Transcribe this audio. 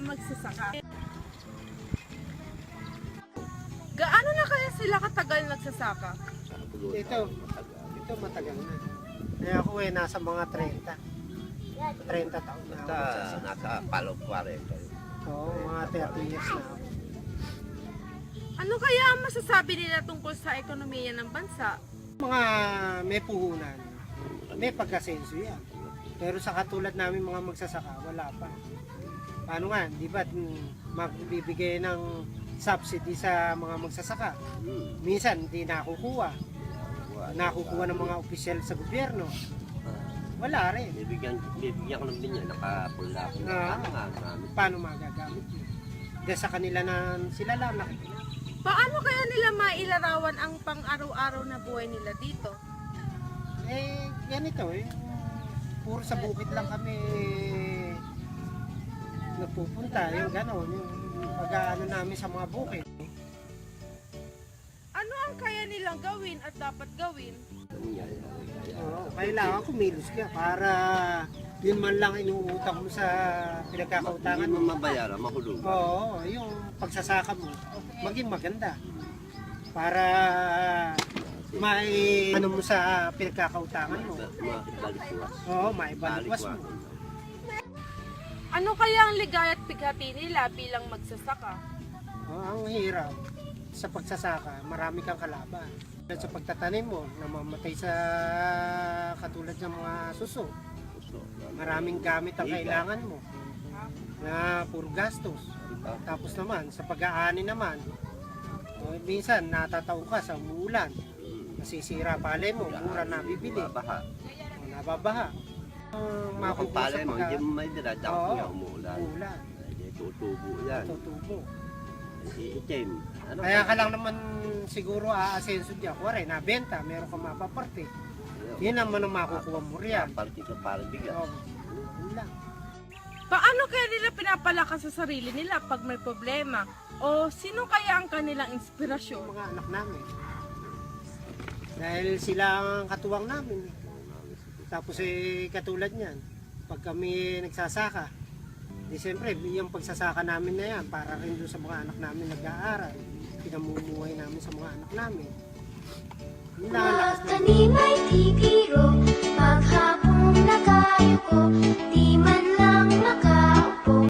magsasaka. Gaano na kaya sila katagal nagsasaka? Ito matagal na. Kaya ako nasa mga 30 taon na ako magsasaka. Nasa palong 40. Oo, mga 30 years na ako. Ano kaya ang masasabi nila tungkol sa ekonomiya ng bansa? Mga may puhunan, may pagkasenso yan. Pero sa katulad namin mga magsasaka, wala pa. Paano nga, di ba magbibigay ng subsidy sa mga magsasaka? Minsan hindi nakukuha. Nakukuha ng mga opisyal sa gobyerno. Wala rin. Bibigyan ko ng binyo, nakapula ko. Paano magagamit yun? Dahil sa kanila na sila lang nakikinig. Paano kaya nila mailarawan ang pang-araw-araw na buhay nila dito? Ganito puro sa bukid lang kami napupunta, yung gano'n, yung pag-aano namin sa mga bukid. Ano ang kaya nilang gawin at dapat gawin? Kailangan kumilos ka para yun man lang inuutang mo sa pinagkakautangan Hindi mo. mo mabayaran, mahulog. Oo, yung pagsasaka mo, maging maganda. Para ano mo sa pinagkakautangan mo. Mabalikwas. Oo, maibalikwas mo. Ano kaya ang ligaya at pighati nila bilang magsasaka? Ang hirap sa pagsasaka, marami kang kalaban. Sa pagtatanim mo, namamatay sa katulad ng mga suso. Maraming gamit ang kailangan mo na puro gastos. Tapos naman, sa pag-aani naman, minsan natataw ka sa umuulan. Masisira palay mo, mura na bibili. Nababaha. Kung palay mo, hindi mo may dira, dapat nga umuulan. Umuulan. Tutubo yan. Tutubo. Itim. Kaya ka lang naman siguro aasenso diyan. Kuwari, nabenta, meron ka mapaparte. Yun naman ang makukuha mo riyan. Party ka para bigas. Yun lang. Paano kaya nila pinapalakas sa sarili nila pag may problema? O sino kaya ang kanilang Yung inspirasyon? mga anak namin. Dahil sila ang katuwang namin. Tapos katulad niyan, pag kami nagsasaka, di siyempre yung pagsasaka namin na yan para rin doon sa mga anak namin nag-aaral. Pinamumuhay namin sa mga anak namin. Yun lang ang lakas na Kanimay di biro, maghapong nagayuko, di man lang